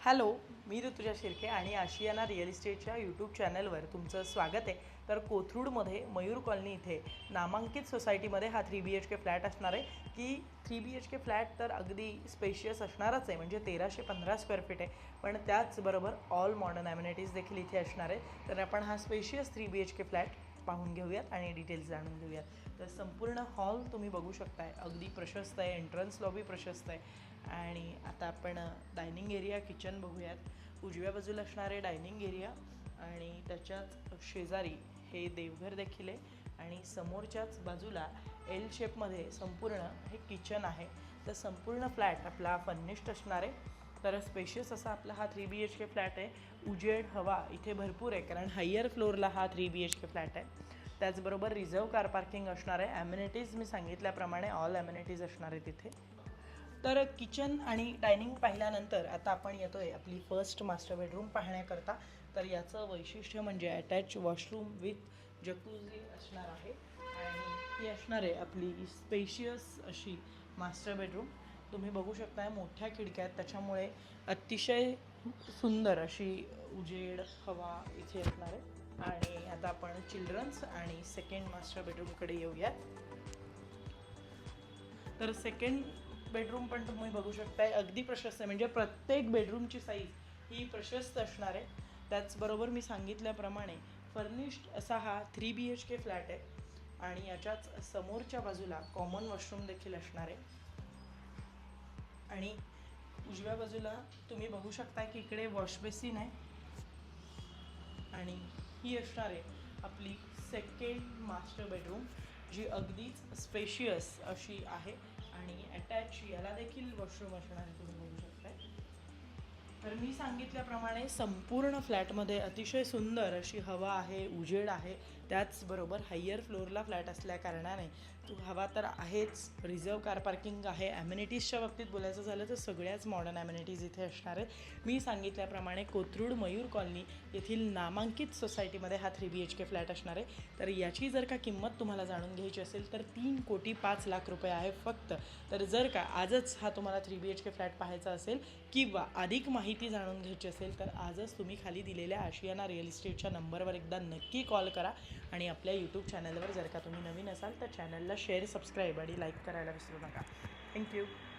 Hello, मी ऋतुजा शिर्के आणि Ashiana real इस्टेटच्या YouTube चॅनलवर तुमचं स्वागत आहे. तर कोथरूडमध्ये मयूर कॉलनी इथे नामांकित सोसायटीमध्ये हा 3BHK फ्लॅट असणार आहे की 3BHK फ्लॅट तर अगदी स्पेशियस असणारच आहे, म्हणजे 1315 स्क्वेअर फीट आहे. पण त्याचबरोबर ऑल मॉडर्न ॲम्युनिटीज देखील इथे असणार आहे. तर आपण हा स्पेशियस 3BHK फ्लॅट पाहून घेऊयात आणि डिटेल्स जाणून घेऊयात. तर संपूर्ण हॉल तुम्ही बघू शकताय, अगदी प्रशस्त आहे. एंट्रन्स लॉबी प्रशस्त आहे. आणि आता आपण डायनिंग एरिया, किचन बघूयात. उजव्या बाजूला असणारे डायनिंग एरिया आणि त्याच्याच शेजारी हे देवघर देखील आहे आणि समोरच्याच बाजूला एल शेपमध्ये संपूर्ण हे किचन आहे. तर संपूर्ण फ्लॅट आपला फर्निश्ड असणार आहे. तर स्पेशियस असा आपला हा 3BHK फ्लॅट आहे. उजेड हवा इथे भरपूर आहे, कारण हायर फ्लोअरला हा 3BHK फ्लॅट आहे. त्याचबरोबर रिझर्व कार पार्किंग असणार आहे. ॲम्युनिटीज मी सांगितल्याप्रमाणे ऑल ॲम्युनिटीज असणार आहे तिथे. तर किचन आणि डायनिंग पाहिल्यानंतर आता आपण येतो आहे आपली फर्स्ट मास्टर बेडरूम पाहण्याकरता. तर याचं वैशिष्ट्य म्हणजे अटॅच वॉशरूम विथ जकूझी असणार आहे आणि ही असणार आहे आपली स्पेशियस अशी मास्टर बेडरूम. तुम्ही बघू शकताय, मोठ्या खिडक्या आहेत, त्याच्यामुळे अतिशय सुंदर अशी उजेड हवा इथे असणार आहे. आणि आता आपण चिल्ड्रन्स आणि सेकंड मास्टर बेडरूमकडे येऊयात. तर सेकंड बेडरूम पण तुम्ही बघू शकताय, अगदी प्रशस्त आहे, म्हणजे प्रत्येक बेडरूमची साईज ही प्रशस्त असणार आहे. त्याचबरोबर मी सांगितल्याप्रमाणे फर्निश्ड असा हा 3BHK फ्लॅट आहे आणि याच्याच समोरच्या बाजूला कॉमन वॉशरूम देखील असणार आहे. आणि उजव्या बाजूला तुम्ही बघू शकता की इकडे वॉशबेसिन आहे आणि ही असणार आहे आपली सेकंड मास्टर बेडरूम, जी अगदीच स्पेशियस अशी आहे आणि अटॅच याला देखील वॉशरूम असणार आहे, तुम्ही बघू शकताय. तर मी सांगितल्याप्रमाणे संपूर्ण फ्लॅटमध्ये अतिशय सुंदर अशी हवा आहे, उजेड आहे. त्याचबरोबर हायर फ्लोअरला फ्लॅट असल्याकारणाने हवा तर आहेच, रिझर्व कार पार्किंग आहे. ॲम्युनिटीजच्या बाबतीत बोलायचं झालं तर सगळ्याच मॉडर्न ॲम्युनिटीज इथे असणार आहेत. मी सांगितल्याप्रमाणे कोथरूड मयूर कॉलनी येथील नामांकित सोसायटीमध्ये हा 3BHK फ्लॅट असणार आहे. तर याची जर का किंमत तुम्हाला जाणून घ्यायची असेल तर 3,05,00,000 रुपये आहे फक्त. तर जर का आजच हा तुम्हाला 3BHK फ्लॅट पाहायचा असेल किंवा अधिक माहिती जाणून घ्यायची असेल तर आजच तुम्ही खाली दिलेल्या आशियाना रिअल इस्टेटच्या नंबरवर एकदा नक्की कॉल करा. आणि आपल्या यूट्यूब चॅनलवर जर का तुम्ही नवीन असाल तर चॅनलला शेअर, सबस्क्राईब आणि लाईक करायला विसरू नका. थँक्यू.